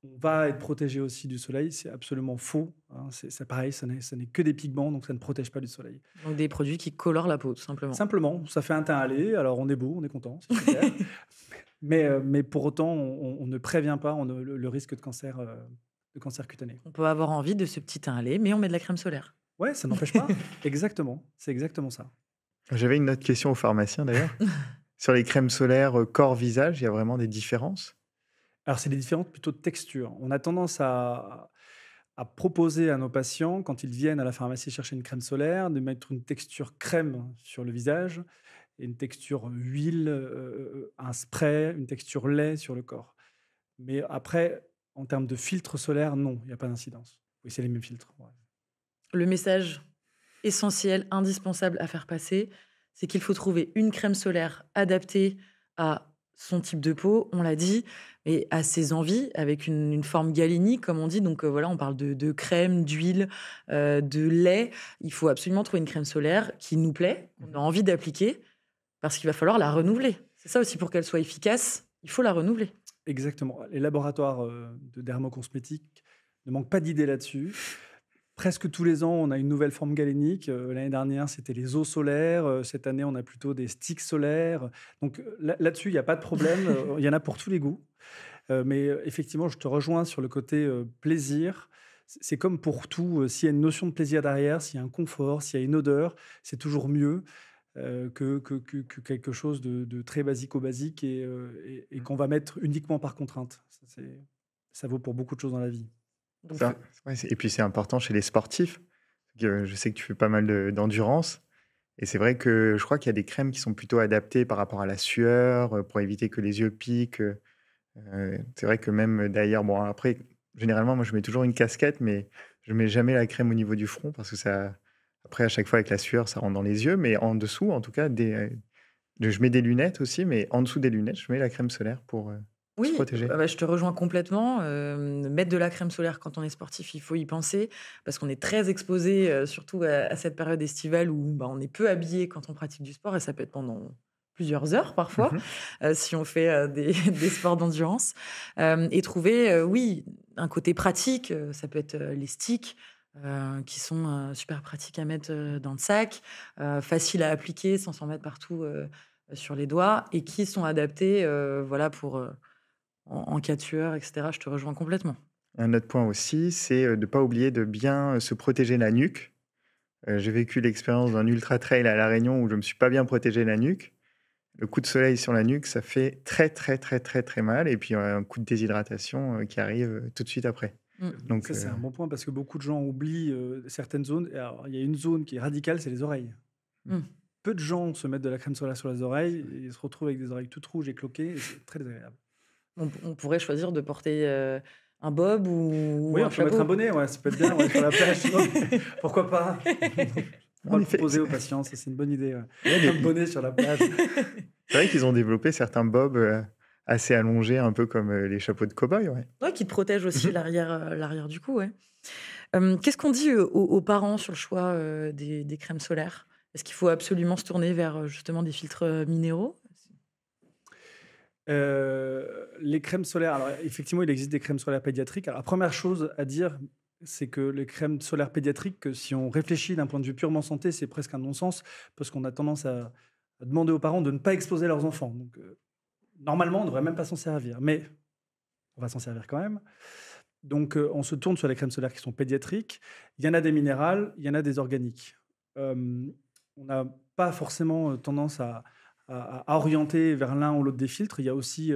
on va être protégé aussi du soleil. C'est absolument faux, hein. C'est pareil, ça n'est que des pigments, donc ça ne protège pas du soleil. Donc des produits qui colorent la peau, tout simplement. Simplement, ça fait un teint hâlé, alors on est beau, on est content, c'est super. mais pour autant, on ne prévient pas le risque de cancer cutané. On peut avoir envie de ce petit teint hâlé, mais on met de la crème solaire. Ouais, ça n'empêche pas. Exactement, c'est exactement ça. J'avais une autre question au pharmacien d'ailleurs. Sur les crèmes solaires corps-visage, il y a vraiment des différences? Alors, c'est des différences plutôt de texture. On a tendance à proposer à nos patients, quand ils viennent à la pharmacie chercher une crème solaire, de mettre une texture crème sur le visage et une texture huile, un spray, une texture lait sur le corps. Mais après, en termes de filtre solaire, non, il n'y a pas d'incidence. Oui, c'est les mêmes filtres. Ouais. Le message essentiel, indispensable à faire passer, c'est qu'il faut trouver une crème solaire adaptée à son type de peau, on l'a dit, et a ses envies avec une forme galénique, comme on dit. Donc voilà, on parle de crème, d'huile, de lait. Il faut absolument trouver une crème solaire qui nous plaît, qu'on a envie d'appliquer, parce qu'il va falloir la renouveler. C'est ça aussi, pour qu'elle soit efficace, il faut la renouveler. Exactement. Les laboratoires de dermocosmétiques ne manquent pas d'idées là-dessus. Presque tous les ans, on a une nouvelle forme galénique. L'année dernière, c'était les eaux solaires. Cette année, on a plutôt des sticks solaires. Donc là-dessus, il n'y a pas de problème. Il y en a pour tous les goûts. Mais effectivement, je te rejoins sur le côté plaisir. C'est comme pour tout. S'il y a une notion de plaisir derrière, s'il y a un confort, s'il y a une odeur, c'est toujours mieux que quelque chose de très basique et qu'on va mettre uniquement par contrainte. Ça vaut pour beaucoup de choses dans la vie. Donc, Ouais, et puis c'est important chez les sportifs. Je sais que tu fais pas mal d'endurance. Et c'est vrai que je crois qu'il y a des crèmes qui sont plutôt adaptées par rapport à la sueur, pour éviter que les yeux piquent. C'est vrai que même d'ailleurs, bon, après, généralement, moi, je mets toujours une casquette, mais je mets jamais la crème au niveau du front parce que ça, après, à chaque fois, avec la sueur, ça rentre dans les yeux. Mais en dessous, en tout cas, je mets des lunettes aussi, mais en dessous des lunettes, je mets la crème solaire pour se oui, protéger. je te rejoins complètement. Mettre de la crème solaire quand on est sportif, il faut y penser, parce qu'on est très exposé, surtout à cette période estivale où on est peu habillé quand on pratique du sport, et ça peut être pendant plusieurs heures parfois, Mhm. si on fait des sports d'endurance. Et trouver, oui, un côté pratique, ça peut être les sticks. Qui sont super pratiques à mettre dans le sac, faciles à appliquer sans s'en mettre partout sur les doigts, et qui sont adaptés voilà, pour en cas de sueur, etc. Je te rejoins complètement. Un autre point aussi, c'est de ne pas oublier de bien se protéger la nuque. J'ai vécu l'expérience d'un ultra trail à La Réunion où je me suis pas bien protégé la nuque. Le coup de soleil sur la nuque, ça fait très, très, très, très, très mal. Et puis, un coup de déshydratation qui arrive tout de suite après. Mm. Donc, Ça, c'est un bon point parce que beaucoup de gens oublient certaines zones. Et alors, il y a une zone qui est radicale, c'est les oreilles. Mm. Peu de gens se mettent de la crème solaire sur les oreilles et ils se retrouvent avec des oreilles toutes rouges et cloquées. Et c'est très désagréable. On pourrait choisir de porter un bob ou Oui, un on peut mettre un chapeau. bonnet, ouais, ça peut être bien ouais, sur la plage. Pourquoi pas? On va en le effet, proposer aux patients, ça, c'est une bonne idée. Ouais. il y a Un bonnet sur la plage. c'est vrai qu'ils ont développé certains bobs assez allongés, un peu comme les chapeaux de cow-boy. Ouais. Ouais, qui te protège aussi Mhm. l'arrière du cou. Ouais. Qu'est-ce qu'on dit aux parents sur le choix des crèmes solaires? Est-ce qu'il faut absolument se tourner vers justement des filtres minéraux? Les crèmes solaires, alors effectivement, il existe des crèmes solaires pédiatriques. Alors, la première chose à dire, c'est que les crèmes solaires pédiatriques, que si on réfléchit d'un point de vue purement santé, c'est presque un non-sens, parce qu'on a tendance à demander aux parents de ne pas exposer leurs enfants. Donc, normalement, on ne devrait même pas s'en servir, mais on va s'en servir quand même. Donc, on se tourne sur les crèmes solaires qui sont pédiatriques. Il y en a des minérales, il y en a des organiques. On n'a pas forcément tendance à orienter vers l'un ou l'autre des filtres. Il y a aussi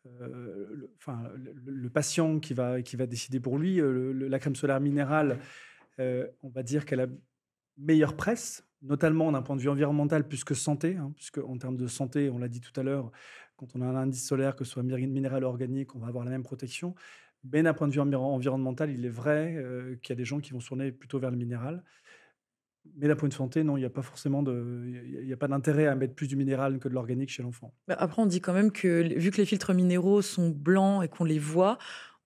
le patient qui va décider pour lui. La crème solaire minérale, on va dire qu'elle a meilleure presse, notamment d'un point de vue environnemental plus que santé, hein, puisque en termes de santé, on l'a dit tout à l'heure, quand on a un indice solaire, que ce soit minéral ou organique, on va avoir la même protection. Mais d'un point de vue environnemental, il est vrai qu'il y a des gens qui vont se tourner plutôt vers le minéral. Mais d'un point de vue santé, non, il n'y a pas forcément il y a pas d'intérêt à mettre plus du minéral que de l'organique chez l'enfant. Après, on dit quand même que vu que les filtres minéraux sont blancs et qu'on les voit,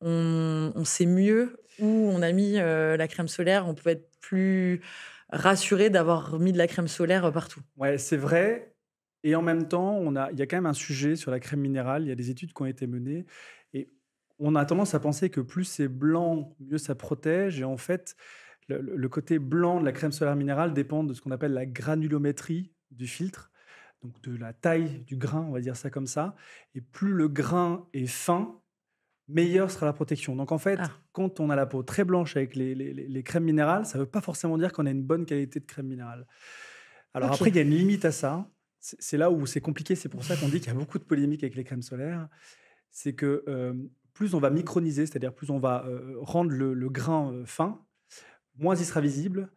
on sait mieux où on a mis la crème solaire. On peut être plus rassuré d'avoir mis de la crème solaire partout. Ouais, c'est vrai. Et en même temps, il y a quand même un sujet sur la crème minérale. Il y a des études qui ont été menées. Et on a tendance à penser que plus c'est blanc, mieux ça protège. Et en fait, le côté blanc de la crème solaire minérale dépend de ce qu'on appelle la granulométrie du filtre, donc de la taille du grain, on va dire ça comme ça. Et plus le grain est fin, meilleure sera la protection. Donc en fait, Ah, quand on a la peau très blanche avec les crèmes minérales, ça ne veut pas forcément dire qu'on a une bonne qualité de crème minérale. Alors ok. après, il y a une limite à ça. C'est là où c'est compliqué. C'est pour ça qu'on dit qu'il y a beaucoup de polémiques avec les crèmes solaires. C'est que plus on va microniser, c'est-à-dire plus on va rendre le grain fin, moins il sera visible,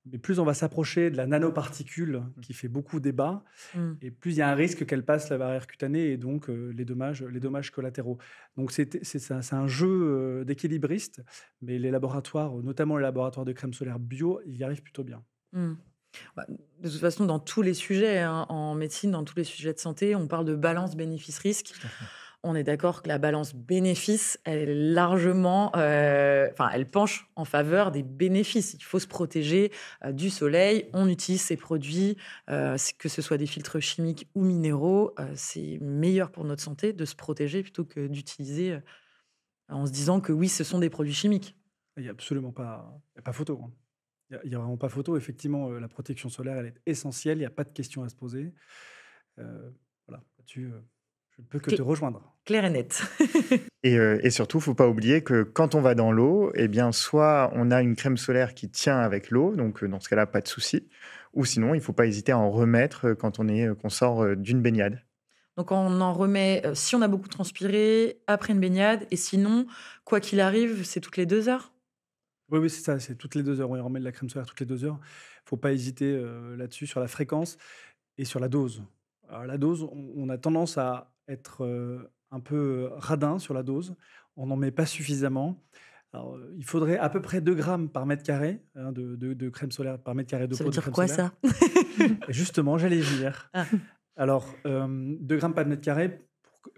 mais plus on va s'approcher de la nanoparticule qui fait beaucoup débat, Hmm. et plus il y a un risque qu'elle passe la barrière cutanée et donc les dommages collatéraux. Donc c'est un jeu d'équilibriste, mais les laboratoires, notamment les laboratoires de crème solaire bio, ils y arrivent plutôt bien. Hmm. Bah, de toute façon, dans tous les sujets, hein, en médecine, dans tous les sujets de santé, on parle de balance bénéfice-risque. Tout à fait. On est d'accord que la balance bénéfice, elle est largement, elle penche en faveur des bénéfices. Il faut se protéger du soleil. On utilise ces produits, que ce soit des filtres chimiques ou minéraux. C'est meilleur pour notre santé de se protéger plutôt que d'utiliser en se disant que oui, ce sont des produits chimiques. Il n'y a absolument pas, il y a pas photo, hein. Il y a vraiment pas photo. Effectivement, la protection solaire, elle est essentielle. Il n'y a pas de question à se poser. Voilà, là-dessus, je ne peux que te rejoindre. Clair et net. Et surtout, il ne faut pas oublier que quand on va dans l'eau, eh bien, soit on a une crème solaire qui tient avec l'eau, donc dans ce cas-là, pas de souci. Ou sinon, il ne faut pas hésiter à en remettre quand qu'on sort d'une baignade. Donc on en remet si on a beaucoup transpiré, après une baignade. Et sinon, quoi qu'il arrive, c'est toutes les 2 heures. Oui, c'est ça, c'est toutes les 2 heures. On remet de la crème solaire toutes les 2 heures. Il ne faut pas hésiter là-dessus, sur la fréquence et sur la dose. Alors, la dose, on a tendance à être un peu radin sur la dose. On n'en met pas suffisamment. Alors, il faudrait à peu près 2 grammes par mètre carré de crème solaire par mètre carré de Ça peau veut de dire crème quoi, solaire. ça? Justement, j'allais y venir. Ah. Alors, 2 grammes par mètre carré,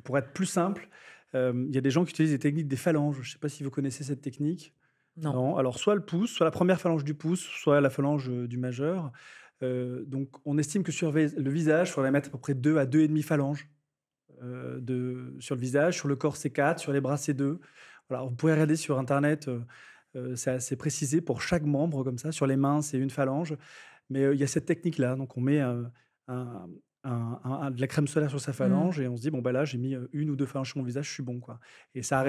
pour être plus simple, il y a des gens qui utilisent des techniques des phalanges. Je ne sais pas si vous connaissez cette technique. Non. Alors soit le pouce, soit la première phalange du pouce, soit la phalange du majeur. Donc, on estime que sur le visage, il faudrait mettre à peu près 2 à 2,5 phalanges sur le visage. Sur le corps, c'est 4. Sur les bras, c'est 2. Voilà, vous pouvez regarder sur Internet, c'est assez précisé pour chaque membre, comme ça. Sur les mains, c'est 1 phalange. Mais il y a cette technique-là. Donc, on met de la crème solaire sur sa phalange et on se dit, bon, bah là, j'ai mis 1 ou 2 phalanges sur mon visage, je suis bon, quoi. Et ça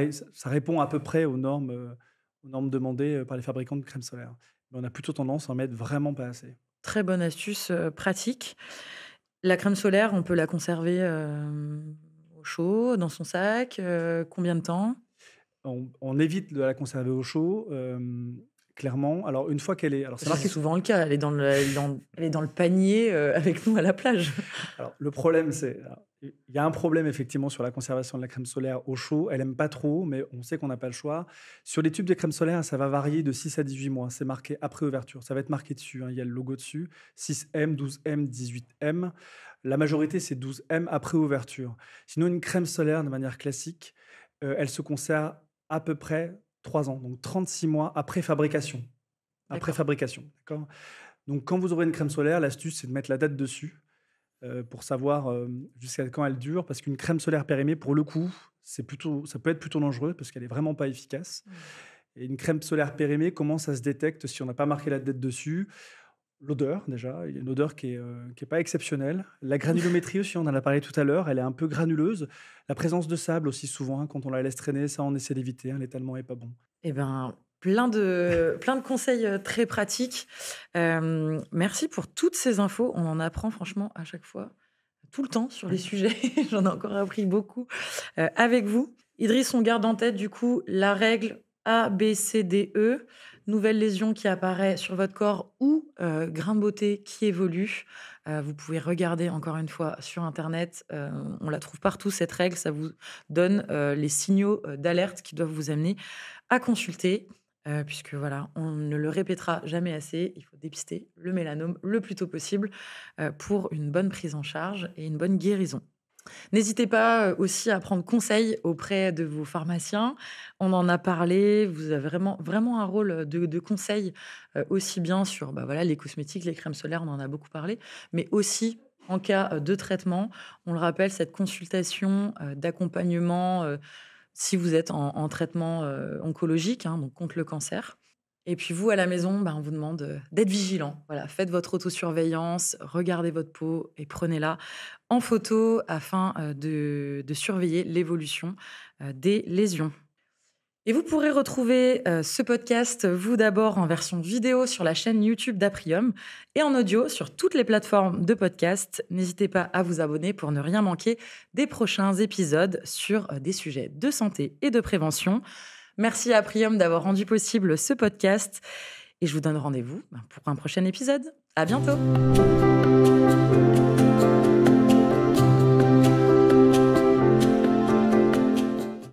répond à peu près aux normes demandées par les fabricants de crème solaire. Mais on a plutôt tendance à en mettre vraiment pas assez. Très bonne astuce pratique. La crème solaire, on peut la conserver au chaud, dans son sac. Combien de temps? On évite de la conserver au chaud, clairement. Alors, une fois qu'elle est... Alors, C'est souvent le cas. Elle est dans le panier avec nous à la plage. Alors, le problème, c'est... Il y a un problème, effectivement, sur la conservation de la crème solaire au chaud. Elle n'aime pas trop, mais on sait qu'on n'a pas le choix. Sur les tubes de crème solaire, ça va varier de 6 à 18 mois. C'est marqué après ouverture. Ça va être marqué dessus, hein. Il y a le logo dessus. 6M, 12M, 18M. La majorité, c'est 12M après ouverture. Sinon, une crème solaire, de manière classique, elle se conserve à peu près 3 ans. Donc, 36 mois après fabrication. Après fabrication, d'accord ? Donc, quand vous aurez une crème solaire, l'astuce, c'est de mettre la date dessus. Pour savoir jusqu'à quand elle dure, parce qu'une crème solaire périmée, pour le coup, ça peut être plutôt dangereux parce qu'elle n'est vraiment pas efficace. Et une crème solaire périmée, comment ça se détecte si on n'a pas marqué la date dessus? L'odeur, déjà, il y a une odeur qui est pas exceptionnelle. La granulométrie aussi, on en a parlé tout à l'heure, elle est un peu granuleuse. La présence de sable aussi, souvent, hein, quand on la laisse traîner, ça, on essaie d'éviter, hein, l'étalement n'est pas bon. Eh ben, plein de conseils très pratiques. Merci pour toutes ces infos. On en apprend franchement à chaque fois, tout le temps sur les sujets. J'en ai encore appris beaucoup avec vous. Idriss, on garde en tête du coup la règle ABCDE, nouvelle lésion qui apparaît sur votre corps ou grain de beauté qui évolue. Vous pouvez regarder encore une fois sur Internet. On la trouve partout, cette règle. Ça vous donne les signaux d'alerte qui doivent vous amener à consulter. Puisque voilà, on ne le répétera jamais assez, il faut dépister le mélanome le plus tôt possible pour une bonne prise en charge et une bonne guérison. N'hésitez pas aussi à prendre conseil auprès de vos pharmaciens. On en a parlé, vous avez vraiment un rôle de conseil aussi bien sur les cosmétiques, les crèmes solaires, on en a beaucoup parlé, mais aussi en cas de traitement. On le rappelle, cette consultation d'accompagnement si vous êtes en traitement oncologique, hein, donc contre le cancer. Et puis vous, à la maison, on vous demande d'être vigilant. Voilà, faites votre autosurveillance, regardez votre peau et prenez-la en photo afin de surveiller l'évolution des lésions. Et vous pourrez retrouver ce podcast, vous d'abord, en version vidéo sur la chaîne YouTube d'Aprium et en audio sur toutes les plateformes de podcast. N'hésitez pas à vous abonner pour ne rien manquer des prochains épisodes sur des sujets de santé et de prévention. Merci à Aprium d'avoir rendu possible ce podcast et je vous donne rendez-vous pour un prochain épisode. À bientôt.